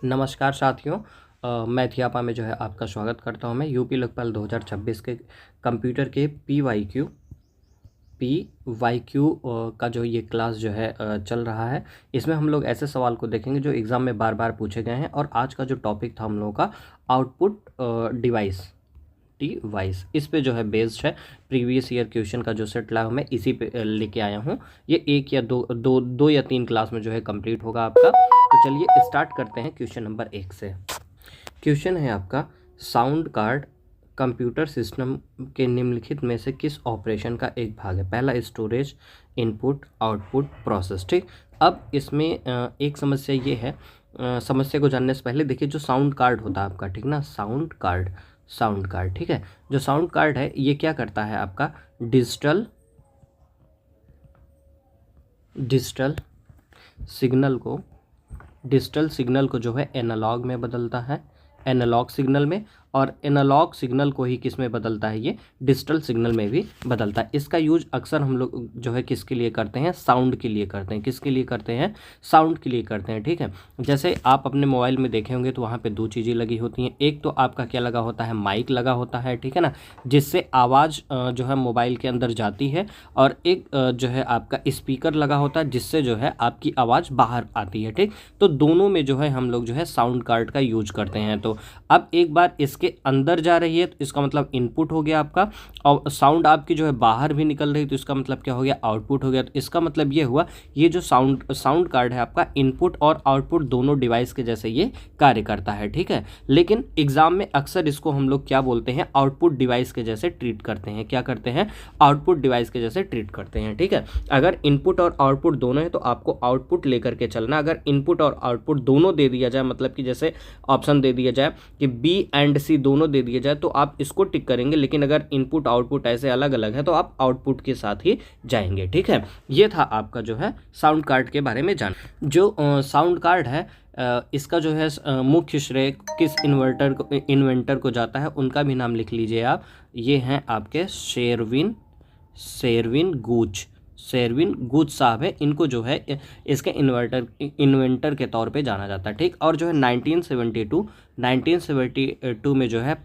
नमस्कार साथियों। मैं थियापा में जो है आपका स्वागत करता हूं। मैं यूपी लोकपाल 2026 के कंप्यूटर के पी वाई क्यू का जो ये क्लास जो है चल रहा है। इसमें हम लोग ऐसे सवाल को देखेंगे जो एग्ज़ाम में बार बार पूछे गए हैं। और आज का जो टॉपिक था हम लोगों का आउटपुट डिवाइस इस पे जो है बेस्ड है। प्रीवियस ईयर क्वेश्चन का जो सेट लाया हूँ मैं इसी पे लेके आया हूँ। ये एक या दो या तीन क्लास में जो है कंप्लीट होगा आपका। तो चलिए स्टार्ट करते हैं क्वेश्चन नंबर 1 से। क्वेश्चन है आपका, साउंड कार्ड कंप्यूटर सिस्टम के निम्नलिखित में से किस ऑपरेशन का एक भाग है? पहला स्टोरेज, इनपुट, आउटपुट, प्रोसेस। ठीक, अब इसमें एक समस्या ये है। समस्या को जानने से पहले देखिए, जो साउंड कार्ड होता है आपका, ठीक ना, साउंड कार्ड ठीक है। जो साउंड कार्ड है ये क्या करता है आपका, डिजिटल सिग्नल को जो है एनालॉग में बदलता है, एनालॉग सिग्नल में। और एनालॉग सिग्नल को ही किस में बदलता है, ये डिजिटल सिग्नल में भी बदलता है। इसका यूज अक्सर हम लोग जो है किसके लिए करते हैं, साउंड के लिए करते हैं। किसके लिए करते हैं, साउंड के लिए करते हैं। ठीक है, जैसे आप अपने मोबाइल में देखे होंगे तो वहाँ पे दो चीज़ें लगी होती हैं। एक तो आपका क्या लगा होता है, माइक लगा होता है, ठीक है ना, जिससे आवाज़ जो है मोबाइल के अंदर जाती है। और एक जो है आपका स्पीकर लगा होता है, जिससे जो है आपकी आवाज़ बाहर आती है। ठीक, तो दोनों में जो है हम लोग जो है साउंड कार्ड का यूज करते हैं। तो अब एक बार इसके अंदर जा रही है तो इसका मतलब इनपुट हो गया आपका, और साउंड आपकी जो है बाहर भी निकल रही है तो इसका मतलब क्या हो गया, आउटपुट हो गया। तो इसका मतलब ये हुआ, ये जो साउंड कार्ड है आपका, इनपुट और आउटपुट दोनों डिवाइस के जैसे ये कार्य करता है। ठीक है, लेकिन एग्जाम में अक्सर इसको हम लोग क्या बोलते हैं, आउटपुट डिवाइस के जैसे ट्रीट करते हैं। क्या करते हैं, आउटपुट डिवाइस के जैसे ट्रीट करते हैं। ठीक है, अगर इनपुट और आउटपुट दोनों है तो आपको आउटपुट लेकर के चलना। अगर इनपुट और आउटपुट दोनों दे दिया जाए, मतलब कि जैसे ऑप्शन दे दिया जाए कि बी एंड सी दोनों दे दिया जाए, तो आप इसको टिक करेंगे। लेकिन अगर इनपुट आउटपुट ऐसे अलग अलग है तो आप आउटपुट के साथ ही जाएंगे। ठीक है, ये था आपका जो है साउंड कार्ड के बारे में जान। जो साउंड कार्ड है इसका जो है मुख्य श्रेय किस इन्वेंटर को जाता है, उनका भी नाम लिख लीजिए आप। ये हैं आपके शेरविन गूच साहब है। इनको जो है इसके इन्वेंटर के तौर पे जाना जाता है। ठीक, और जो है 1972 में जो है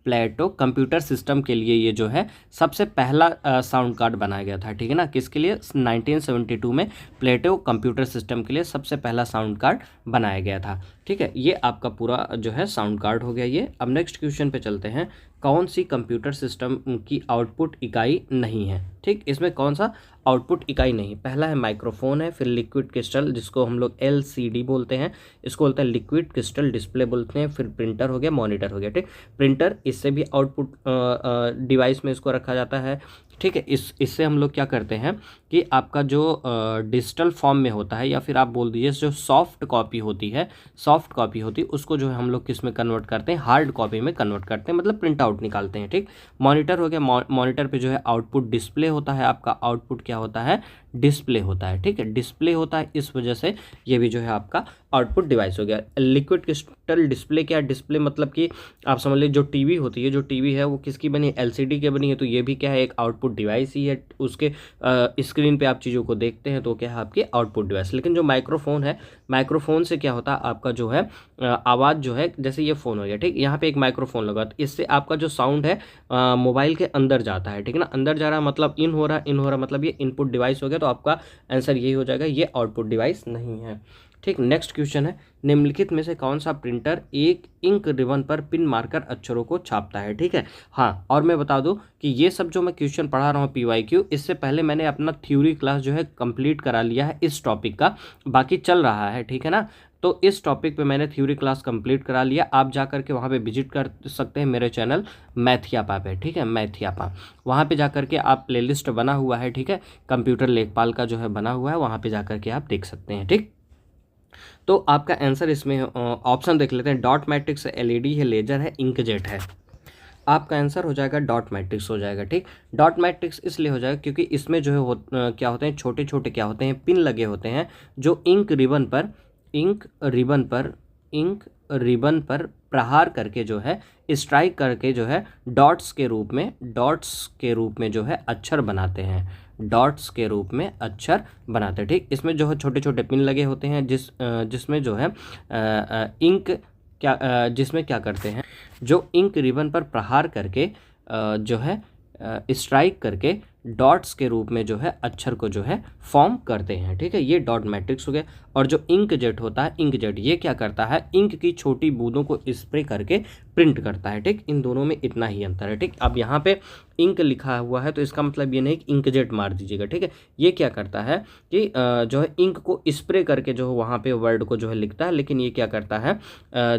प्लेटो कंप्यूटर सिस्टम के लिए ये जो है सबसे पहला साउंड कार्ड बनाया गया था। ठीक है ना, किसके लिए, 1972 में प्लेटो कंप्यूटर सिस्टम के लिए सबसे पहला साउंड कार्ड बनाया गया था। ठीक है, ये आपका पूरा जो है साउंड कार्ड हो गया ये। अब नेक्स्ट क्वेश्चन पे चलते हैं, कौन सी कंप्यूटर सिस्टम की आउटपुट इकाई नहीं है? ठीक, इसमें कौन सा आउटपुट इकाई नहीं? पहला है माइक्रोफोन है, फिर लिक्विड क्रिस्टल जिसको हम लोग LCD बोलते हैं, इसको बोलते हैं लिक्विड क्रिस्टल डिस्प्ले बोलते हैं, फिर प्रिंटर हो गया, मॉनिटर हो गया। ठीक, प्रिंटर इससे भी आउटपुट डिवाइस में इसको रखा जाता है। ठीक है, इससे हम लोग क्या करते हैं कि आपका जो डिजिटल फॉर्म में होता है, या फिर आप बोल दीजिए जो सॉफ्ट कॉपी होती है उसको जो है हम लोग किस में कन्वर्ट करते हैं, हार्ड कॉपी में कन्वर्ट करते हैं, मतलब प्रिंट आउट निकालते हैं। ठीक, मॉनिटर हो गया, मॉनिटर पे जो है आउटपुट डिस्प्ले होता है आपका, आउटपुट क्या होता है, डिस्प्ले होता है। ठीक है, डिस्प्ले होता है, इस वजह से ये भी जो है आपका आउटपुट डिवाइस हो गया। लिक्विड क्रिस्टल डिस्प्ले क्या है, डिस्प्ले मतलब कि आप समझ लीजिए जो टीवी होती है, जो टीवी है वो किसकी बनी है, LCD की बनी है, तो ये भी क्या है, एक आउटपुट डिवाइस ही है। उसके स्क्रीन पे आप चीज़ों को देखते हैं तो क्या है आपकी आउटपुट डिवाइस। लेकिन जो माइक्रोफोन है, माइक्रोफोन से क्या होता है आपका जो है आवाज़ जो है, जैसे ये फ़ोन हो गया, ठीक, यहाँ पे एक माइक्रोफोन लगा, तो इससे आपका जो साउंड है मोबाइल के अंदर जाता है। ठीक है ना, अंदर जा रहा है मतलब इन हो रहा मतलब ये इनपुट डिवाइस हो गया। तो आपका आंसर यही हो जाएगा, ये आउटपुट डिवाइस नहीं है। ठीक, नेक्स्ट क्वेश्चन है, निम्नलिखित में से कौन सा प्रिंटर एक इंक रिबन पर पिन मारकर अक्षरों को छापता है? ठीक है, हाँ, और मैं बता दूं कि ये सब जो मैं क्वेश्चन पढ़ा रहा हूँ PYQ, इससे पहले मैंने अपना थ्योरी क्लास जो है कंप्लीट करा लिया है इस टॉपिक का, बाकी चल रहा है। ठीक है ना, तो इस टॉपिक पे मैंने थ्योरी क्लास कंप्लीट करा लिया। आप जा करके वहाँ पे विजिट कर सकते हैं मेरे चैनल मैथियापा पे। ठीक है, मैथियापा, वहाँ पे जा करके आप प्लेलिस्ट बना हुआ है, ठीक है, कंप्यूटर लेखपाल का जो है बना हुआ है, वहाँ पे जा करके आप देख सकते हैं। ठीक, तो आपका आंसर इसमें ऑप्शन देख लेते हैं, डॉट मैट्रिक्स है, LED है, लेजर है, इंकजेट है। आपका आंसर हो जाएगा डॉट मैट्रिक्स हो जाएगा। ठीक, डॉट मैट्रिक्स इसलिए हो जाएगा क्योंकि इसमें जो है क्या होते हैं, छोटे छोटे क्या होते हैं, पिन लगे होते हैं, जो इंक रिबन पर प्रहार करके जो है, स्ट्राइक करके जो है डॉट्स के रूप में जो है अक्षर बनाते हैं। डॉट्स के रूप में अक्षर बनाते हैं। ठीक, इसमें जो है छोटे छोटे पिन लगे होते हैं जिसमें जो है इंक जिसमें क्या करते हैं, जो इंक रिबन पर प्रहार करके जो है स्ट्राइक करके डॉट्स के रूप में जो है अक्षर को जो है फॉर्म करते हैं। ठीक है, ये डॉट मैट्रिक्स हो गया। और जो इंक जेट होता है, इंक जेट ये क्या करता है, इंक की छोटी बूंदों को स्प्रे करके प्रिंट करता है। ठीक, इन दोनों में इतना ही अंतर है। ठीक, अब यहाँ पे इंक लिखा हुआ है तो इसका मतलब ये नहीं कि इंक जेट मार दीजिएगा। ठीक है, ये क्या करता है कि जो है इंक को स्प्रे करके जो है वहाँ पे वर्ड को जो है लिखता है, लेकिन ये क्या करता है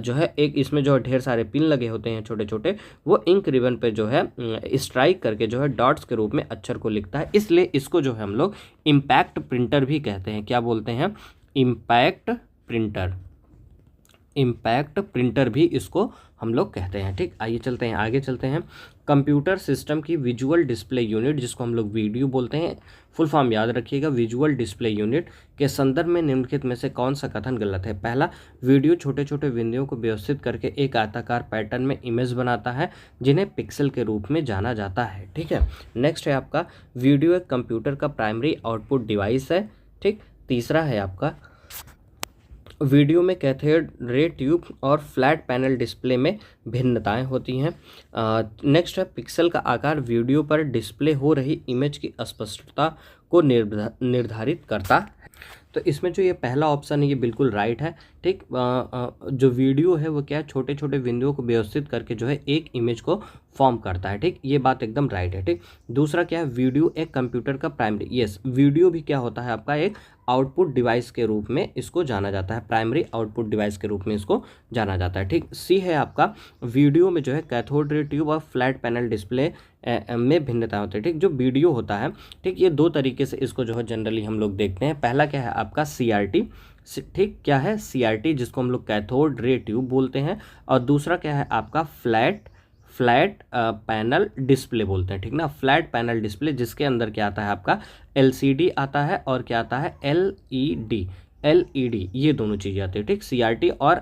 जो है एक इसमें जो है ढेर सारे पिन लगे होते हैं छोटे छोटे, वो इंक रिबन पे जो है स्ट्राइक करके जो है डॉट्स के रूप में अक्षर को लिखता है। इसलिए इसको जो है हम लोग इम्पैक्ट प्रिंटर भी कहते हैं। क्या बोलते हैं, इम्पैक्ट प्रिंटर। इम्पैक्ट प्रिंटर भी इसको हम लोग कहते हैं। ठीक, आइए चलते हैं आगे चलते हैं। कंप्यूटर सिस्टम की विजुअल डिस्प्ले यूनिट, जिसको हम लोग वीडियो बोलते हैं, फुल फॉर्म याद रखिएगा, विजुअल डिस्प्ले यूनिट के संदर्भ में निम्नलिखित में से कौन सा कथन गलत है। पहला, वीडियो छोटे छोटे बिंदुओं को व्यवस्थित करके एक आयताकार पैटर्न में इमेज बनाता है जिन्हें पिक्सल के रूप में जाना जाता है। ठीक है, नेक्स्ट है आपका, वीडियो एक कंप्यूटर का प्राइमरी आउटपुट डिवाइस है। ठीक, तीसरा है आपका, वीडियो में कैथोड रे ट्यूब और फ्लैट पैनल डिस्प्ले में भिन्नताएं होती हैं। नेक्स्ट है, पिक्सल का आकार वीडियो पर डिस्प्ले हो रही इमेज की स्पष्टता को निर्धारित करता है। तो इसमें जो ये पहला ऑप्शन है ये बिल्कुल राइट है। ठीक, जो वीडियो है वो क्या है, छोटे छोटे बिंदुओं को व्यवस्थित करके जो है एक इमेज को फॉर्म करता है। ठीक, ये बात एकदम राइट है। ठीक, दूसरा क्या है, वीडियो एक कंप्यूटर का प्राइमरी, यस, वीडियो भी क्या होता है आपका एक आउटपुट डिवाइस के रूप में इसको जाना जाता है, प्राइमरी आउटपुट डिवाइस के रूप में इसको जाना जाता है। ठीक, सी है आपका, वीडियो में जो है कैथोड रे ट्यूब और फ्लैट पैनल डिस्प्ले में भिन्नता होती है। ठीक, जो वीडियो होता है, ठीक, ये दो तरीके से इसको जो है जनरली हम लोग देखते हैं। पहला क्या है आपका CRT, ठीक, क्या है CRT, जिसको हम लोग कैथोड रे ट्यूब बोलते हैं, और दूसरा क्या है आपका फ्लैट पैनल डिस्प्ले बोलते हैं। ठीक ना, फ्लैट पैनल डिस्प्ले, जिसके अंदर क्या आता है आपका LCD आता है और क्या आता है LED, ये दोनों चीज़ें आती है। ठीक, CRT और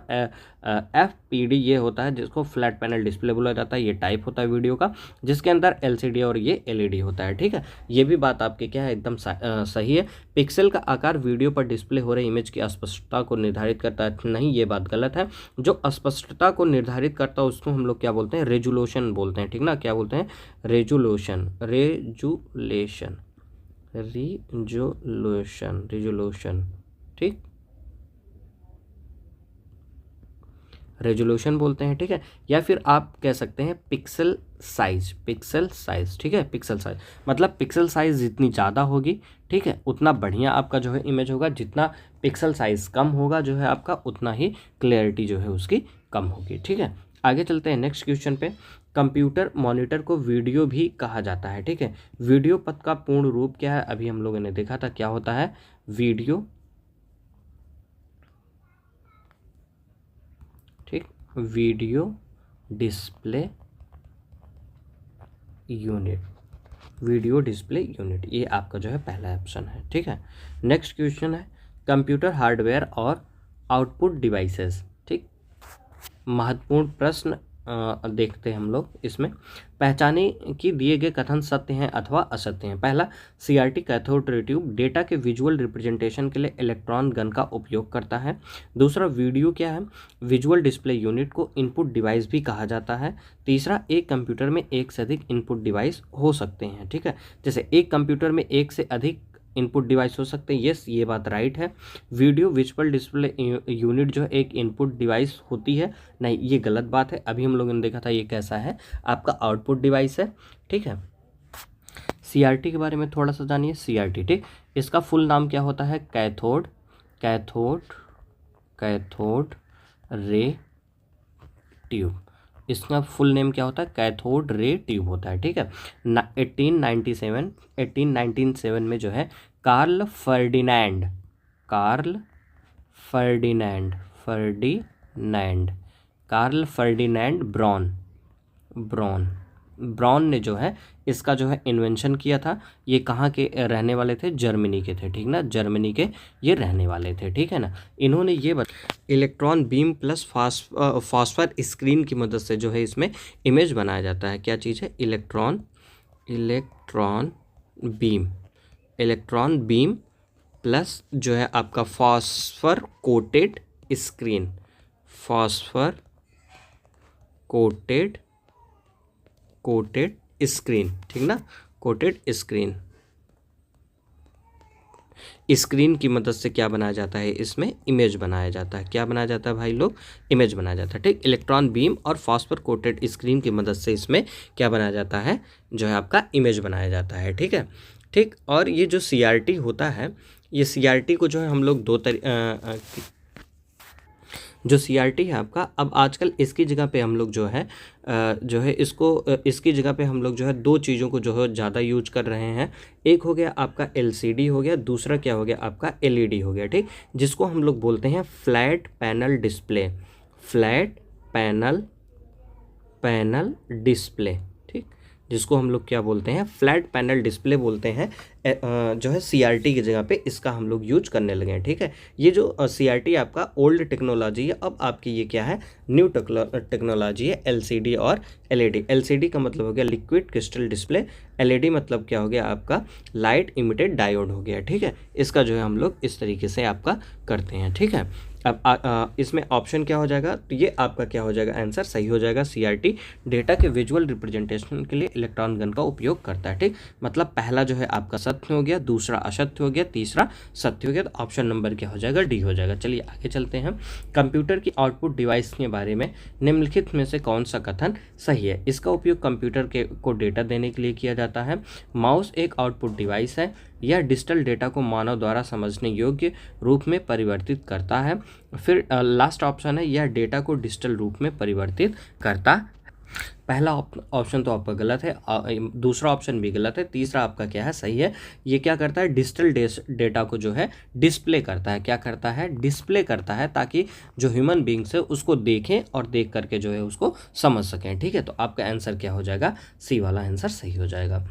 FPD ये होता है जिसको फ्लैट पैनल डिस्प्ले बोला जाता है। ये टाइप होता है वीडियो का जिसके अंदर LCD और ये LED होता है। ठीक है, ये भी बात आपकी क्या है एकदम सही है। पिक्सल का आकार वीडियो पर डिस्प्ले हो रही इमेज की स्पष्टता को निर्धारित करता है, नहीं, ये बात गलत है। जो स्पष्टता को निर्धारित करता है उसको हम लोग क्या बोलते हैं, रेजुलेशन बोलते हैं। ठीक ना, क्या बोलते हैं, रेजुलेशन। ठीक, रेजोल्यूशन बोलते हैं। ठीक है, या फिर आप कह सकते हैं पिक्सल साइज। ठीक है, पिक्सल साइज मतलब पिक्सल साइज जितनी ज़्यादा होगी, ठीक है, उतना बढ़िया आपका जो है इमेज होगा। जितना पिक्सल साइज कम होगा जो है आपका, उतना ही क्लैरिटी जो है उसकी कम होगी। ठीक है, आगे चलते हैं नेक्स्ट क्वेश्चन पे। कंप्यूटर मॉनिटर को वीडियो भी कहा जाता है। ठीक है, वीडियो पथ का पूर्ण रूप क्या है, अभी हम लोगों ने देखा था क्या होता है, वीडियो, ठीक, video display unit, video display unit, ये आपका जो है पहला ऑप्शन है। ठीक है, नेक्स्ट क्वेश्चन है, कंप्यूटर हार्डवेयर और आउटपुट डिवाइसेस। ठीक, महत्वपूर्ण प्रश्न देखते हैं हम लोग इसमें। पहचाने कि दिए गए कथन सत्य हैं अथवा असत्य हैं। पहला, CRT cathode ray tube data के विजुअल रिप्रेजेंटेशन के लिए इलेक्ट्रॉन गन का उपयोग करता है। दूसरा, वीडियो क्या है, विजुअल डिस्प्ले यूनिट को इनपुट डिवाइस भी कहा जाता है। तीसरा, एक कंप्यूटर में एक से अधिक इनपुट डिवाइस हो सकते हैं। ठीक है, जैसे एक कंप्यूटर में एक से अधिक इनपुट डिवाइस हो सकते हैं, यस, ये बात राइट है। वीडियो विजुअल डिस्प्ले यूनिट जो है एक इनपुट डिवाइस होती है, नहीं, ये गलत बात है। अभी हम लोगों ने देखा था ये कैसा है, आपका आउटपुट डिवाइस है। ठीक है, CRT के बारे में थोड़ा सा जानिए। CRT, ठीक, इसका फुल नाम क्या होता है, कैथोड रे ट्यूब। इसका फुल नेम क्या होता है, कैथोड रे ट्यूब होता है। ठीक है, 1897 में जो है कार्ल फर्डिनैंड ब्रॉन ने जो है इसका जो है इन्वेंशन किया था। ये कहाँ के रहने वाले थे, जर्मनी के थे। ठीक ना, जर्मनी के ये रहने वाले थे। ठीक है ना, इन्होंने ये electron beam plus phosphor screen की मदद से जो है इसमें इमेज बनाया जाता है। क्या चीज़ है, electron beam electron beam plus जो है आपका phosphor coated screen, phosphor coated screen, ठीक ना, कोटेड स्क्रीन। स्क्रीन की मदद से क्या बनाया जाता है, इसमें इमेज बनाया जाता है। क्या बनाया जाता है भाई लोग, इमेज बनाया जाता है, ठीक। इलेक्ट्रॉन बीम और फॉस्फर कोटेड स्क्रीन की मदद से इसमें क्या बनाया जाता है, जो है आपका इमेज बनाया जाता है, ठीक है, ठीक। और ये जो CRT होता है, ये CRT को जो है हम लोग जो CRT है आपका, अब आजकल इसकी जगह पे हम लोग जो है इसकी जगह पे हम लोग जो है दो चीज़ों को जो है ज़्यादा यूज कर रहे हैं। एक हो गया आपका LCD हो गया, दूसरा क्या हो गया आपका LED हो गया, ठीक, जिसको हम लोग बोलते हैं flat panel display, flat panel display, ठीक, जिसको हम लोग क्या बोलते हैं, फ्लैट पैनल डिस्प्ले बोलते हैं। जो है CRT की जगह पे इसका हम लोग यूज करने लगे हैं, ठीक है। ये जो CRT आपका ओल्ड टेक्नोलॉजी है, अब आपकी ये क्या है, न्यू टेक्नोलॉजी है, LCD और LED। LCD का मतलब हो गया लिक्विड क्रिस्टल डिस्प्ले, LED मतलब क्या हो गया आपका, लाइट इमिटेड डायोड हो गया, ठीक है। इसका जो है हम लोग इस तरीके से आपका करते हैं, ठीक है। अब इसमें ऑप्शन क्या हो जाएगा, तो ये आपका क्या हो जाएगा, आंसर सही हो जाएगा। CRT डेटा के विजुअल रिप्रेजेंटेशन के लिए इलेक्ट्रॉन गन का उपयोग करता है, ठीक। मतलब पहला जो है आपका सत्य हो गया, दूसरा असत्य हो गया, तीसरा सत्य हो गया, तो ऑप्शन नंबर क्या हो जाएगा, D हो जाएगा। चलिए आगे चलते हैं। कंप्यूटर की आउटपुट डिवाइस के बारे में निम्नलिखित में से कौन सा कथन सही है। इसका उपयोग कंप्यूटर को डेटा देने के लिए किया जाता है। माउस एक आउटपुट डिवाइस है। यह डिजिटल डेटा को मानव द्वारा समझने योग्य रूप में परिवर्तित करता है। फिर लास्ट ऑप्शन है, यह डेटा को डिजिटल रूप में परिवर्तित करता है। पहला ऑप्शन तो आपका गलत है, दूसरा ऑप्शन भी गलत है, तीसरा आपका क्या है, सही है। ये क्या करता है, डिजिटल डेटा को जो है डिस्प्ले करता है। क्या करता है, डिस्प्ले करता है, ताकि जो ह्यूमन बींग्स है उसको देखें और देख करके जो है उसको समझ सकें, ठीक है। तो आपका आंसर क्या हो जाएगा, C वाला आंसर सही हो जाएगा,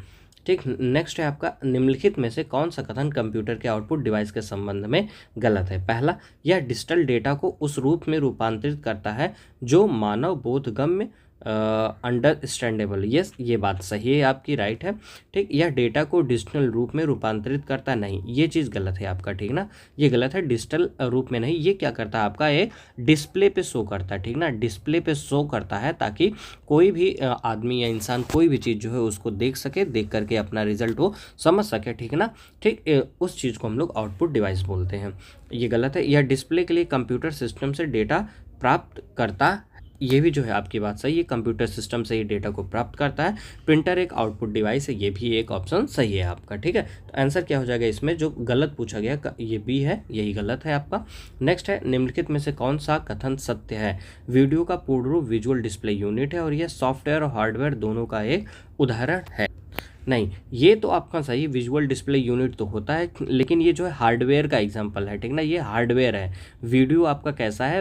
ठीक। नेक्स्ट है आपका, निम्नलिखित में से कौन सा कथन कंप्यूटर के आउटपुट डिवाइस के संबंध में गलत है। पहला, यह डिजिटल डेटा को उस रूप में रूपांतरित करता है जो मानव बोधगम्य अंडरस्टैंडेबल, यस, ये बात सही है आपकी, राइट है, ठीक। यह डेटा को डिजिटल रूप में रूपांतरित करता नहीं, ये चीज़ गलत है आपका, ठीक ना, ये गलत है, डिजिटल रूप में नहीं। ये क्या करता है आपका, एक डिस्प्ले पे शो करता है, ठीक ना, डिस्प्ले पे शो करता है ताकि कोई भी आदमी या इंसान कोई भी चीज़ जो है उसको देख सके, देख करके अपना रिजल्ट वो समझ सके, ठीक ना, ठीक। उस चीज़ को हम लोग आउटपुट डिवाइस बोलते हैं, ये गलत है। यह डिस्प्ले के लिए कंप्यूटर सिस्टम से डेटा प्राप्त करता, ये भी जो है आपकी बात सही है, कंप्यूटर सिस्टम से ये डेटा को प्राप्त करता है। प्रिंटर एक आउटपुट डिवाइस है, ये भी एक ऑप्शन सही है आपका, ठीक है। तो आंसर क्या हो जाएगा इसमें, जो गलत पूछा गया ये B है, यही गलत है आपका। नेक्स्ट है, निम्नलिखित में से कौन सा कथन सत्य है। वीडियो का पूर्ण रूप विजुअल डिस्प्ले यूनिट है और यह सॉफ्टवेयर और हार्डवेयर दोनों का एक उदाहरण है। नहीं, ये तो आपका सही, विजुअल डिस्प्ले यूनिट तो होता है, लेकिन ये जो है हार्डवेयर का एग्जांपल है, ठीक ना, ये हार्डवेयर है। वीडियो आपका कैसा है,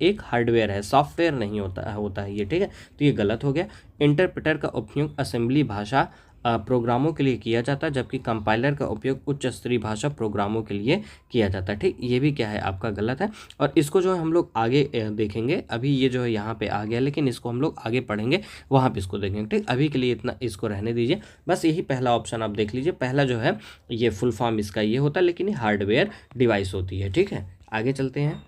एक हार्डवेयर है, सॉफ्टवेयर नहीं होता है ये, ठीक है। तो ये गलत हो गया। इंटरप्रेटर का उपयोग असेंबली भाषा प्रोग्रामों के लिए किया जाता है, जबकि कंपाइलर का उपयोग उच्च स्तरीय भाषा प्रोग्रामों के लिए किया जाता है, ठीक। ये भी क्या है आपका गलत है, और इसको जो है हम लोग आगे देखेंगे। अभी ये जो है यहाँ पे आ गया, लेकिन इसको हम लोग आगे पढ़ेंगे, वहाँ पे इसको देखेंगे, ठीक। अभी के लिए इतना इसको रहने दीजिए, बस यही पहला ऑप्शन आप देख लीजिए। पहला जो है ये फुल फॉर्म इसका ये होता है, लेकिन ये हार्डवेयर डिवाइस होती है, ठीक है। आगे चलते हैं।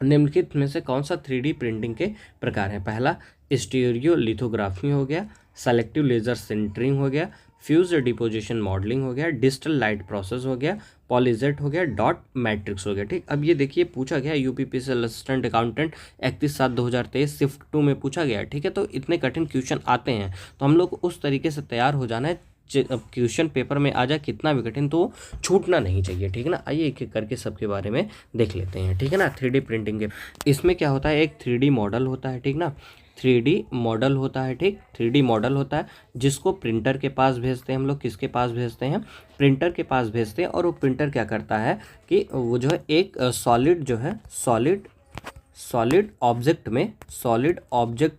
निम्नलिखित में से कौन सा 3D प्रिंटिंग के प्रकार है। पहला, स्टीरियो लिथोग्राफी हो गया, सेलेक्टिव लेजर सिंटरिंग हो गया, फ्यूज डिपोजिशन मॉडलिंग हो गया, डिजिटल लाइट प्रोसेस हो गया, पॉलीजेट हो गया, डॉट मैट्रिक्स हो गया, ठीक। अब ये देखिए पूछा गया UPPSC असिस्टेंट अकाउंटेंट 31/7/2023 शिफ्ट 2 में पूछा गया, ठीक है। तो इतने कठिन क्वेश्चन आते हैं, तो हम लोग उस तरीके से तैयार हो जाना है, क्वेश्चन पेपर में आ जाए कितना भी कठिन तो छूटना नहीं चाहिए, ठीक है ना। आइए एक एक करके सबके बारे में देख लेते हैं, ठीक है ना। 3D प्रिंटिंग के इसमें क्या होता है, एक 3D मॉडल होता है, ठीक ना, 3D मॉडल होता है, ठीक। 3D मॉडल होता है जिसको प्रिंटर के पास भेजते हैं हम लोग, किसके पास भेजते हैं, प्रिंटर के पास भेजते हैं। और वो प्रिंटर क्या करता है कि वो जो है एक सॉलिड जो है सॉलिड ऑब्जेक्ट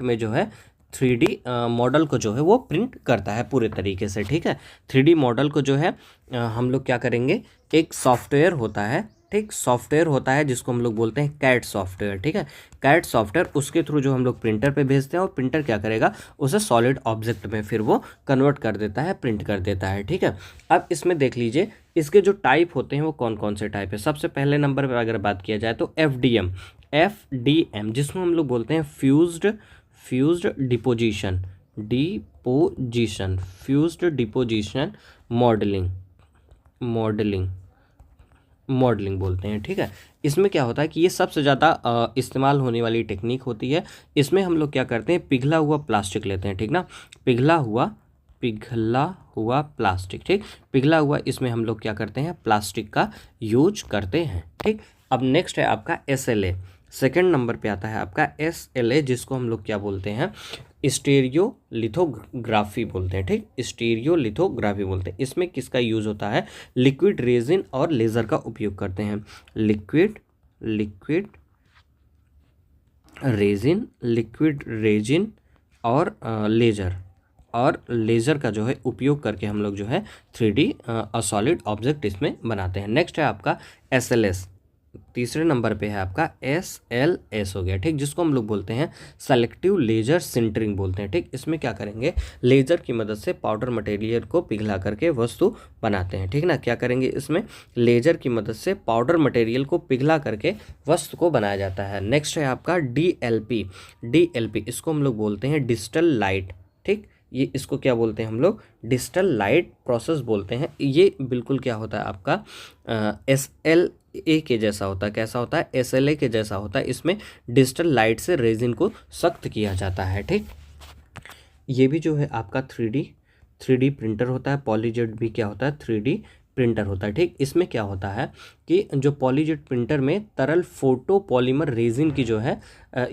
में जो है 3D मॉडल को जो है वो प्रिंट करता है पूरे तरीके से, ठीक है। 3D मॉडल को जो है हम लोग क्या करेंगे, एक सॉफ्टवेयर होता है, ठीक, सॉफ्टवेयर होता है जिसको हम लोग बोलते हैं कैट सॉफ्टवेयर, ठीक है। कैट सॉफ्टवेयर, उसके थ्रू जो हम लोग प्रिंटर पे भेजते हैं और प्रिंटर क्या करेगा, उसे सॉलिड ऑब्जेक्ट में फिर वो कन्वर्ट कर देता है, प्रिंट कर देता है, ठीक है। अब इसमें देख लीजिए इसके जो टाइप होते हैं वो कौन कौन से टाइप है। सबसे पहले नंबर पर अगर बात किया जाए तो एफ डी एम, जिसको हम लोग बोलते हैं fused deposition fused deposition modelling बोलते हैं, ठीक है। इसमें क्या होता है कि ये सबसे ज़्यादा इस्तेमाल होने वाली टेक्निक होती है। इसमें हम लोग क्या करते हैं, पिघला हुआ प्लास्टिक लेते हैं, ठीक ना, पिघला हुआ प्लास्टिक, ठीक, पिघला हुआ, इसमें हम लोग क्या करते हैं, प्लास्टिक का यूज करते हैं, ठीक। अब नेक्स्ट है आपका SLA, सेकंड नंबर पे आता है आपका SLA, जिसको हम लोग क्या बोलते हैं, स्टीरियोलिथोग्राफी बोलते हैं, ठीक, स्टीरियोलिथोग्राफी बोलते हैं। इसमें किसका यूज़ होता है, लिक्विड रेजिन और लेज़र का उपयोग करते हैं। लिक्विड रेजिन और लेज़र का जो है उपयोग करके हम लोग जो है 3D सॉलिड ऑब्जेक्ट इसमें बनाते हैं। नेक्स्ट है आपका SLS, तीसरे नंबर पे है आपका SLS हो गया, ठीक, जिसको हम लोग बोलते हैं सेलेक्टिव लेजर सिंटरिंग बोलते हैं, ठीक। इसमें क्या करेंगे, लेजर की मदद से पाउडर मटेरियल को पिघला करके वस्तु बनाते हैं, ठीक ना। क्या करेंगे, इसमें लेजर की मदद से पाउडर मटेरियल को पिघला करके वस्तु को बनाया जाता है। नेक्स्ट है आपका DLP, इसको हम लोग बोलते हैं डिजिटल लाइट, ठीक, ये इसको क्या बोलते हैं हम लोग, डिजिटल लाइट प्रोसेस बोलते हैं। ये बिल्कुल क्या होता है आपका SLA के जैसा होता है। कैसा होता है, SLA के जैसा होता है। इसमें डिजिटल लाइट से रेजिन को सख्त किया जाता है, ठीक। ये भी जो है आपका 3D प्रिंटर होता है। पॉलीजेट भी क्या होता है, 3D प्रिंटर होता है, ठीक। इसमें क्या होता है कि जो पॉलीजेट प्रिंटर में तरल फोटो पॉलीमर रेजिन की जो है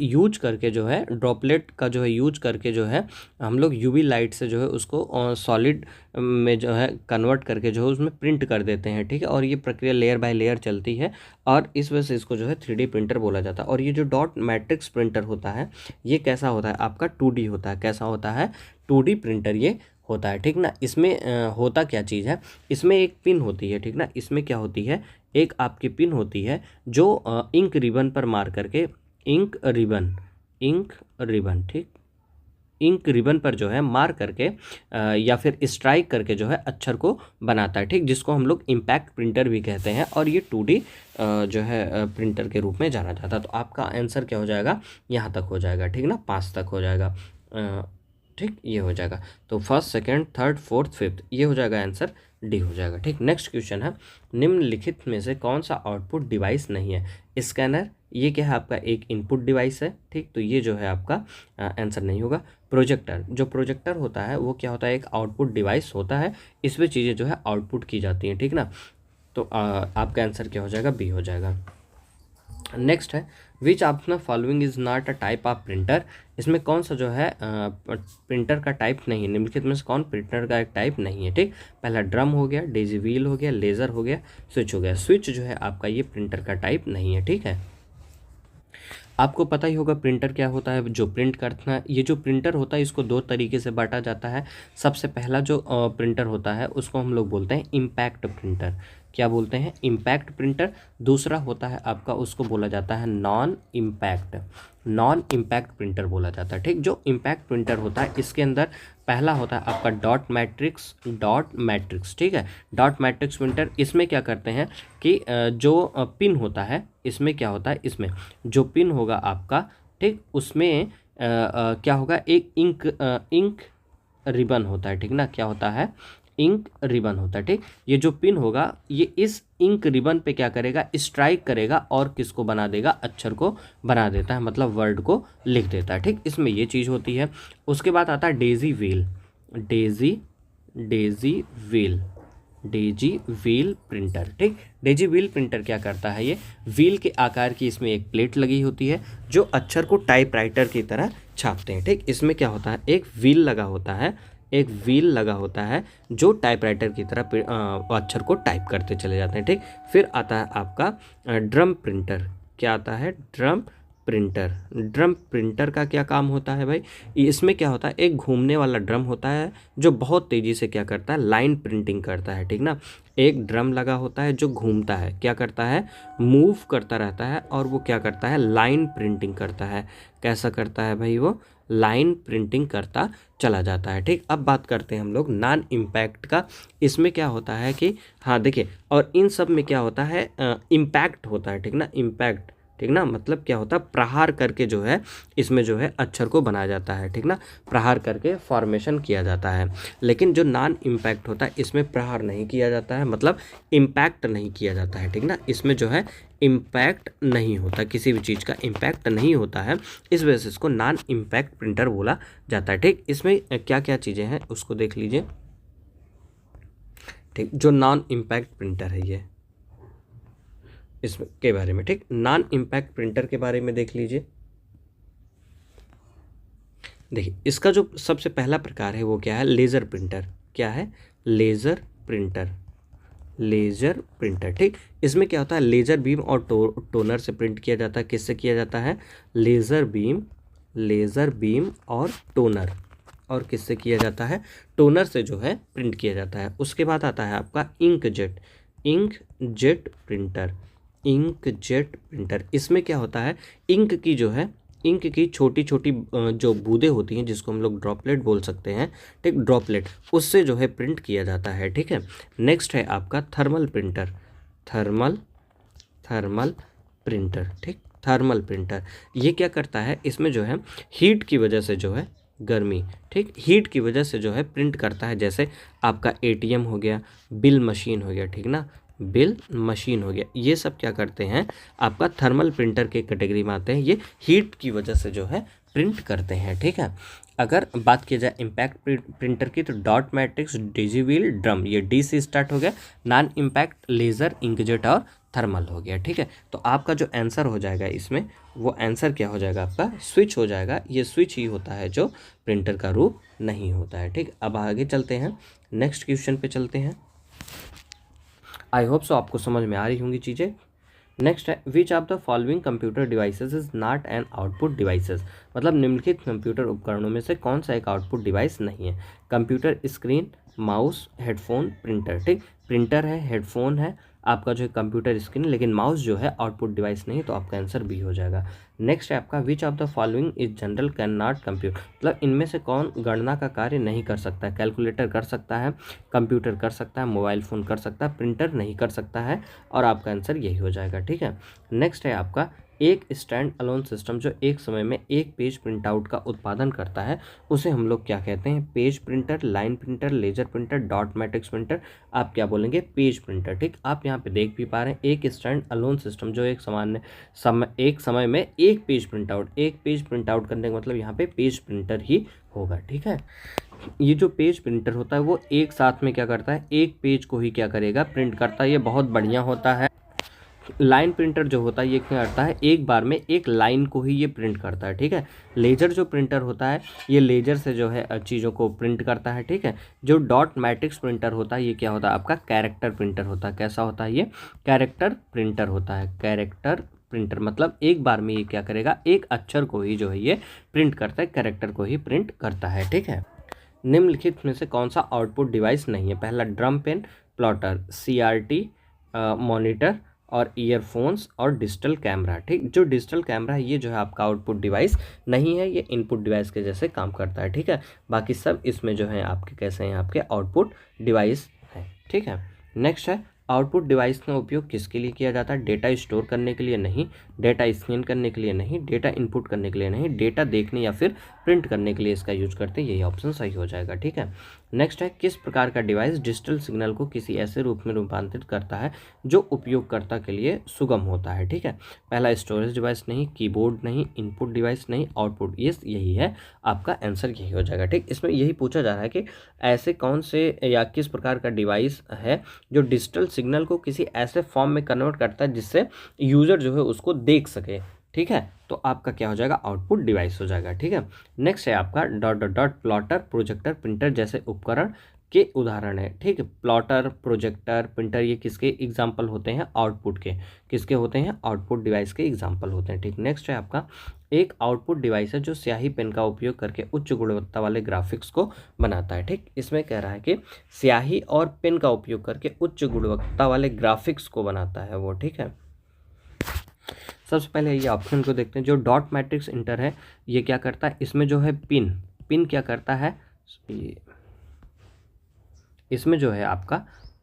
यूज करके जो है ड्रॉपलेट का जो है यूज करके जो है हम लोग UV लाइट से जो है उसको सॉलिड में जो है कन्वर्ट करके जो है उसमें प्रिंट कर देते हैं, ठीक है। और ये प्रक्रिया लेयर बाय लेयर चलती है और इस वजह से इसको जो है 3D प्रिंटर बोला जाता है। और ये जो डॉट मैट्रिक्स प्रिंटर होता है ये कैसा होता है आपका, 2D होता है। कैसा होता है, 2D प्रिंटर ये होता है, ठीक ना। इसमें होता क्या चीज़ है, इसमें एक पिन होती है, ठीक ना। इसमें क्या होती है, एक आपकी पिन होती है जो इंक रिबन पर मार करके इंक रिबन, ठीक, इंक रिबन पर जो है मार करके या फिर स्ट्राइक करके जो है अक्षर को बनाता है, ठीक, जिसको हम लोग इम्पैक्ट प्रिंटर भी कहते हैं। और ये 2D जो है प्रिंटर के रूप में जाना जाता है। तो आपका आंसर क्या हो जाएगा, यहाँ तक हो जाएगा, ठीक ना, 5 तक हो जाएगा, ठीक, ये हो जाएगा। तो first, second, third, fourth, fifth, ये हो जाएगा आंसर, D हो जाएगा, ठीक। नेक्स्ट क्वेश्चन है, निम्नलिखित में से कौन सा आउटपुट डिवाइस नहीं है। स्कैनर, ये क्या है आपका, एक इनपुट डिवाइस है, ठीक, तो ये जो है आपका आंसर नहीं होगा। प्रोजेक्टर, जो प्रोजेक्टर होता है वो क्या होता है, एक आउटपुट डिवाइस होता है। इसमें चीज़ें जो है आउटपुट की जाती हैं, ठीक ना। तो आपका आंसर क्या हो जाएगा, B हो जाएगा। नेक्स्ट है, which of the following is not a type of printer. इसमें कौन सा जो है प्रिंटर का टाइप नहीं है, निम्नलिखित में से कौन प्रिंटर का एक टाइप नहीं है, ठीक। पहला ड्रम हो गया, डेजी व्हील हो गया, लेज़र हो गया, स्विच हो गया। स्विच जो है आपका ये प्रिंटर का टाइप नहीं है, ठीक है। आपको पता ही होगा प्रिंटर क्या होता है, जो प्रिंट करता है। ये जो प्रिंटर होता है इसको 2 तरीके से बांटा जाता है। सबसे पहला जो प्रिंटर होता है उसको हम लोग बोलते हैं इम्पैक्ट प्रिंटर। क्या बोलते हैं, इम्पैक्ट प्रिंटर। दूसरा होता है आपका, उसको बोला जाता है नॉन इम्पैक्ट प्रिंटर बोला जाता है, ठीक। जो इम्पैक्ट प्रिंटर होता है इसके अंदर पहला होता है आपका डॉट मैट्रिक्स, ठीक है। डॉट मैट्रिक्स प्रिंटर, इसमें क्या करते हैं कि जो पिन होता है इसमें क्या होता है, इसमें जो पिन होगा आपका, ठीक, उसमें क्या होगा, एक इंक रिबन होता है, ठीक ना। क्या होता है, इंक रिबन होता है, ठीक। ये जो पिन होगा ये इस इंक रिबन पे क्या करेगा, स्ट्राइक करेगा और किसको बना देगा, अक्षर को बना देता है, मतलब वर्ड को लिख देता है, ठीक। इसमें ये चीज़ होती है। उसके बाद आता है डेजी व्हील प्रिंटर, ठीक। डेजी व्हील प्रिंटर क्या करता है, ये व्हील के आकार की इसमें एक प्लेट लगी होती है जो अक्षर को टाइपराइटर की तरह छापते हैं, ठीक। इसमें क्या होता है, एक व्हील लगा होता है जो टाइपराइटर की तरह अक्षर को टाइप करते चले जाते हैं, ठीक। फिर आता है आपका ड्रम प्रिंटर। क्या आता है, ड्रम प्रिंटर। ड्रम प्रिंटर का क्या काम होता है भाई, इसमें क्या होता है, एक घूमने वाला ड्रम होता है जो बहुत तेज़ी से क्या करता है, लाइन प्रिंटिंग करता है, ठीक ना। एक ड्रम लगा होता है जो घूमता है, क्या करता है, मूव करता रहता है, और वो क्या करता है, लाइन प्रिंटिंग करता है। कैसा करता है भाई, वो लाइन प्रिंटिंग करता चला जाता है, ठीक। अब बात करते हैं हम लोग नॉन इम्पैक्ट का। इसमें क्या होता है कि हाँ देखिए, और इन सब में क्या होता है, इम्पैक्ट होता है, ठीक ना, इम्पैक्ट, ठीक ना, मतलब क्या होता है, प्रहार करके जो है इसमें जो है अक्षर को बनाया जाता है, ठीक ना, प्रहार करके फॉर्मेशन किया जाता है। लेकिन जो नॉन इम्पैक्ट होता है इसमें प्रहार नहीं किया जाता है, मतलब इम्पैक्ट नहीं किया जाता है, ठीक ना, इसमें जो है इम्पैक्ट नहीं होता, किसी भी चीज़ का इम्पैक्ट नहीं होता है, इस वजह से इसको नॉन इम्पैक्ट प्रिंटर बोला जाता है, ठीक। इसमें क्या क्या चीज़ें हैं उसको देख लीजिए, ठीक। जो नॉन इम्पैक्ट प्रिंटर है ये, इसमें के बारे में, ठीक, नॉन इम्पैक्ट प्रिंटर के बारे में देख लीजिए। देखिए इसका जो सबसे पहला प्रकार है वो क्या है, लेज़र प्रिंटर। क्या है, लेज़र प्रिंटर, लेज़र प्रिंटर, ठीक। इसमें क्या होता है, लेज़र बीम और टोनर से प्रिंट किया जाता है। किससे किया जाता है, लेज़र बीम, लेज़र बीम और टोनर, और किससे किया जाता है, टोनर से जो है प्रिंट किया जाता है। उसके बाद आता है आपका inkjet, inkjet printer, inkjet printer. इसमें क्या होता है, इंक की जो है, इंक की छोटी छोटी जो बूंदें होती हैं जिसको हम लोग ड्रॉपलेट बोल सकते हैं, ठीक, ड्रॉपलेट, उससे जो है प्रिंट किया जाता है, ठीक है। नेक्स्ट है आपका thermal printer, thermal, thermal printer, ठीक, थर्मल प्रिंटर। ये क्या करता है, इसमें जो है हीट की वजह से जो है, गर्मी, ठीक, हीट की वजह से जो है प्रिंट करता है। जैसे आपका एटीएम हो गया, बिल मशीन हो गया, ठीक ना, बिल मशीन हो गया, ये सब क्या करते हैं, आपका थर्मल प्रिंटर के कैटेगरी में आते हैं। ये हीट की वजह से जो है प्रिंट करते हैं, ठीक है। अगर बात की जाए इम्पैक्ट प्रिंटर की, तो डॉट मैट्रिक्स, डिजिव्हील, ड्रम, ये डी से स्टार्ट हो गया। नॉन इम्पैक्ट, लेज़र, इंकजेट और थर्मल हो गया, ठीक है। तो आपका जो आंसर हो जाएगा इसमें, वो आंसर क्या हो जाएगा आपका, स्विच हो जाएगा। ये स्विच ही होता है जो प्रिंटर का रूप नहीं होता है, ठीक। अब आगे चलते हैं, नेक्स्ट क्वेश्चन पे चलते हैं। आई होप सो आपको समझ में आ रही होंगी चीज़ें। नेक्स्ट है, which of the following computer devices is not an output devices, मतलब निम्नलिखित कंप्यूटर उपकरणों में से कौन सा एक आउटपुट डिवाइस नहीं है। Computer screen, mouse, headphone, printer, ठीक। प्रिंटर है, हेडफोन है, आपका जो है कंप्यूटर स्क्रीन, लेकिन माउस जो है आउटपुट डिवाइस नहीं, तो आपका आंसर बी हो जाएगा। नेक्स्ट है आपका, which of the following is general can not compute, मतलब इनमें से कौन गणना का कार्य नहीं कर सकता है। कैलकुलेटर कर सकता है, कंप्यूटर कर सकता है, मोबाइल फ़ोन कर सकता है, प्रिंटर नहीं कर सकता है, और आपका आंसर यही हो जाएगा, ठीक है। नेक्स्ट है आपका, एक स्टैंड अलोन सिस्टम जो एक समय में एक पेज प्रिंट आउट का उत्पादन करता है, उसे हम लोग क्या कहते हैं, page printer, line printer, laser printer, dot matrix printer, आप क्या बोलेंगे, पेज प्रिंटर, ठीक। आप यहाँ पे देख भी पा रहे हैं, एक स्टैंड अलोन सिस्टम जो एक समय में एक पेज प्रिंट आउट, एक पेज प्रिंट आउट करने का मतलब यहाँ पे पेज प्रिंटर ही होगा, ठीक है। ये जो पेज प्रिंटर होता है वो एक साथ में क्या करता है, एक पेज को ही क्या करेगा, प्रिंट करता है, ये बहुत बढ़िया होता है। लाइन प्रिंटर जो होता है ये क्या करता है, एक बार में एक लाइन को ही ये प्रिंट करता है, ठीक है। लेजर जो प्रिंटर होता है ये लेजर से जो है चीज़ों को प्रिंट करता है, ठीक है। जो डॉट मैट्रिक्स प्रिंटर होता है ये क्या होता है, आपका कैरेक्टर प्रिंटर होता है। कैसा होता है ये, कैरेक्टर प्रिंटर होता है, कैरेक्टर प्रिंटर, मतलब एक बार में ये क्या करेगा, एक अक्षर को ही जो है ये प्रिंट करता है, कैरेक्टर को ही प्रिंट करता है, ठीक है। निम्नलिखित में से कौन सा आउटपुट डिवाइस नहीं है, पहला drum pen, plotter, CRT, monitor और ईयरफोन्स और डिजिटल कैमरा, ठीक। जो डिजिटल कैमरा है ये जो है आपका आउटपुट डिवाइस नहीं है, ये इनपुट डिवाइस के जैसे काम करता है, ठीक है। बाकी सब इसमें जो है आपके कैसे हैं, आपके आउटपुट डिवाइस है, ठीक है। नेक्स्ट है, आउटपुट डिवाइस का उपयोग किसके लिए किया जाता है, डेटा स्टोर करने के लिए नहीं, डेटा स्कैन करने के लिए नहीं, डेटा इनपुट करने के लिए नहीं, डेटा देखने या फिर प्रिंट करने के लिए इसका यूज करते हैं, यही ऑप्शन सही हो जाएगा, ठीक है। नेक्स्ट है, किस प्रकार का डिवाइस डिजिटल सिग्नल को किसी ऐसे रूप में रूपांतरित करता है जो उपयोगकर्ता के लिए सुगम होता है, ठीक है। पहला स्टोरेज डिवाइस नहीं, कीबोर्ड नहीं, इनपुट डिवाइस नहीं, आउटपुट, यही है आपका आंसर, यही हो जाएगा, ठीक। इसमें यही पूछा जा रहा है कि ऐसे कौन से या किस प्रकार का डिवाइस है जो डिजिटल सिग्नल को किसी ऐसे फॉर्म में कन्वर्ट करता है जिससे यूजर जो है उसको देख सके, ठीक है। तो आपका क्या हो जाएगा, आउटपुट डिवाइस हो जाएगा, ठीक है। नेक्स्ट है आपका dot dot dot plotter, projector, printer जैसे उपकरण के उदाहरण है, ठीक है। प्लॉटर, प्रोजेक्टर, प्रिंटर, ये किसके एग्जाम्पल होते हैं? आउटपुट के। किसके होते हैं? आउटपुट डिवाइस के एग्जाम्पल होते हैं, ठीक। नेक्स्ट है आपका, एक आउटपुट डिवाइस है जो स्याही पेन का उपयोग करके उच्च गुणवत्ता वाले ग्राफिक्स को बनाता है, ठीक। इसमें कह रहा है कि स्याही और पेन का उपयोग करके उच्च गुणवत्ता वाले ग्राफिक्स को बनाता है वो, ठीक है। सबसे पहले ये ऑप्शन को देखते हैं। जो डॉट मैट्रिक्स इंटर है ये क्या करता है? इसमें जो है पिन क्या करता है? इसमें जो है आपका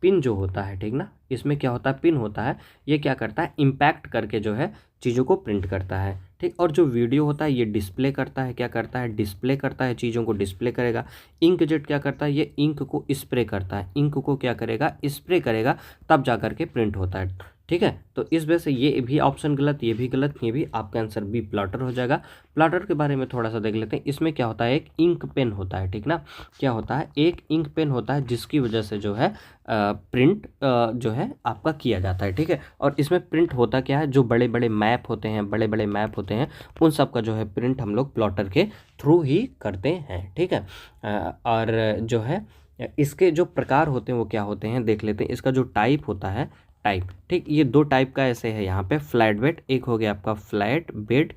पिन जो होता है, ठीक ना, इसमें क्या होता है? पिन होता है। ये क्या करता है? इम्पैक्ट करके जो है चीज़ों को प्रिंट करता है, ठीक। और जो वीडियो होता है ये डिस्प्ले करता है। क्या करता है? डिस्प्ले करता है, चीज़ों को डिस्प्ले करेगा। इंक जेट क्या करता है? ये इंक को स्प्रे करता है। इंक को क्या करेगा? स्प्रे करेगा, तब जा करके प्रिंट होता है, ठीक है। तो इस वजह से ये भी ऑप्शन गलत, ये भी गलत, ये भी आपका आंसर बी प्लॉटर हो जाएगा। प्लॉटर के बारे में थोड़ा सा देख लेते हैं। इसमें क्या होता है? एक इंक पेन होता है, ठीक ना। क्या होता है? एक इंक पेन होता है जिसकी वजह से जो है प्रिंट जो है आपका किया जाता है, ठीक है। और इसमें प्रिंट होता क्या है? जो बड़े बड़े मैप होते हैं, बड़े बड़े मैप होते हैं, उन सब का जो है प्रिंट हम लोग प्लॉटर के थ्रू ही करते हैं, ठीक है। और जो है इसके जो प्रकार होते हैं वो क्या होते हैं देख लेते हैं। इसका जो टाइप होता है, टाइप, ठीक, ये दो टाइप का ऐसे है यहाँ पे। फ्लैट बेड, एक हो गया आपका फ्लैट बेड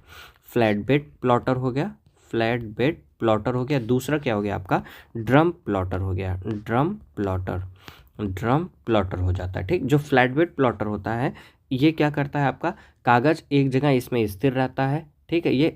प्लॉटर हो गया, फ्लैट बेड प्लॉटर हो गया। दूसरा क्या हो गया आपका? ड्रम प्लॉटर हो गया, ड्रम प्लॉटर हो जाता है, ठीक। जो फ्लैट बेड प्लॉटर होता है ये क्या करता है? आपका कागज़ एक जगह इसमें स्थिर रहता है, ठीक है। ये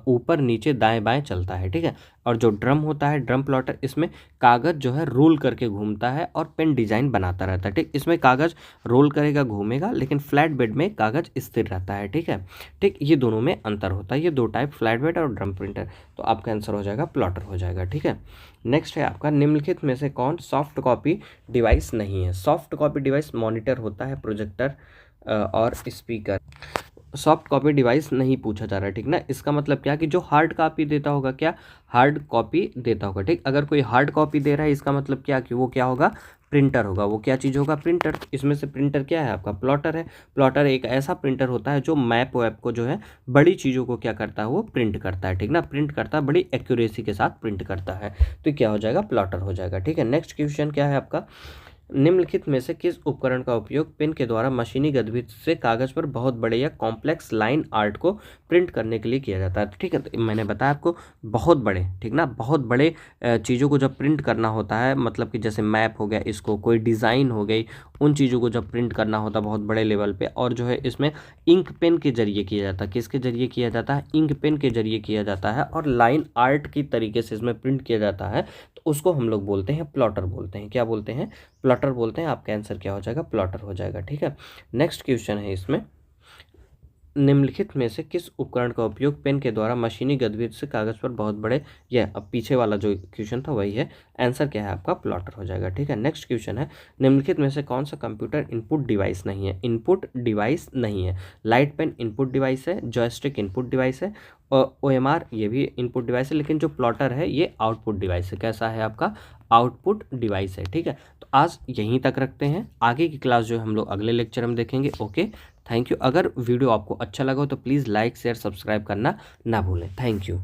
ऊपर नीचे दाएं बाएं चलता है, ठीक है। और जो ड्रम होता है, ड्रम प्लॉटर, इसमें कागज़ जो है रोल करके घूमता है और पेन डिजाइन बनाता रहता है, ठीक। इसमें कागज़ रोल करेगा, घूमेगा, लेकिन फ्लैट बेड में कागज़ स्थिर रहता है, ठीक है, ठीक। ये दोनों में अंतर होता है, ये दो टाइप, फ्लैट बेड और ड्रम प्रिंटर। तो आपका आंसर हो जाएगा प्लॉटर हो जाएगा, ठीक है। नेक्स्ट है आपका, निम्नलिखित में से कौन सॉफ्ट कॉपी डिवाइस नहीं है? सॉफ्ट कॉपी डिवाइस मॉनिटर होता है, प्रोजेक्टर और स्पीकर। सॉफ्ट कॉपी डिवाइस नहीं पूछा जा रहा है, ठीक ना। इसका मतलब क्या कि जो हार्ड कॉपी देता होगा, क्या हार्ड कॉपी देता होगा, ठीक। अगर कोई हार्ड कॉपी दे रहा है इसका मतलब क्या कि वो क्या होगा? प्रिंटर होगा। वो क्या चीज़ होगा? प्रिंटर। इसमें से प्रिंटर क्या है आपका? प्लॉटर है। प्लॉटर एक ऐसा प्रिंटर होता है जो मैप वैप को जो है बड़ी चीज़ों को क्या करता है? वो प्रिंट करता है, ठीक ना। प्रिंट करता है, बड़ी एक्यूरेसी के साथ प्रिंट करता है। तो क्या हो जाएगा? प्लॉटर हो जाएगा, ठीक है। नेक्स्ट क्वेश्चन क्या है आपका? निम्नलिखित में से किस उपकरण का उपयोग पेन के द्वारा मशीनी गतिविधि से कागज पर बहुत बड़े या कॉम्प्लेक्स लाइन आर्ट को प्रिंट करने के लिए किया जाता है? ठीक है, तो मैंने बताया आपको बहुत बड़े, ठीक ना, बहुत बड़े चीज़ों को जब प्रिंट करना होता है, मतलब कि जैसे मैप हो गया, इसको कोई डिज़ाइन हो गई, उन चीज़ों को जब प्रिंट करना होता है बहुत बड़े लेवल पे, और जो है इसमें इंक पेन के जरिए किया जाता है। किसके जरिए किया जाता है? इंक पेन के जरिए किया जाता है, और लाइन आर्ट की तरीके से इसमें प्रिंट किया जाता है, तो उसको हम लोग बोलते हैं प्लॉटर बोलते हैं। क्या बोलते हैं? प्लॉटर बोलते हैं। आपका आंसर क्या हो जाएगा? प्लॉटर हो जाएगा, ठीक है। नेक्स्ट क्वेश्चन है इसमें, निम्नलिखित में से किस उपकरण का उपयोग पेन के द्वारा मशीनी गतिविधि से कागज पर बहुत बड़े, यह अब पीछे वाला जो क्वेश्चन था वही है, आंसर क्या है आपका? प्लॉटर हो जाएगा, ठीक है। नेक्स्ट क्वेश्चन है, निम्नलिखित में से कौन सा कंप्यूटर इनपुट डिवाइस नहीं है? इनपुट डिवाइस नहीं है। लाइट पेन इनपुट डिवाइस है, जॉयस्टिक इनपुट डिवाइस है, और OMR ये भी इनपुट डिवाइस है, लेकिन जो प्लॉटर है ये आउटपुट डिवाइस है। कैसा है आपका? आउटपुट डिवाइस है, ठीक है। तो आज यहीं तक रखते हैं, आगे की क्लास जो है हम लोग अगले लेक्चर में देखेंगे। Okay, thank you. अगर वीडियो आपको अच्छा लगा हो तो प्लीज़ लाइक शेयर सब्सक्राइब करना ना भूलें। Thank you.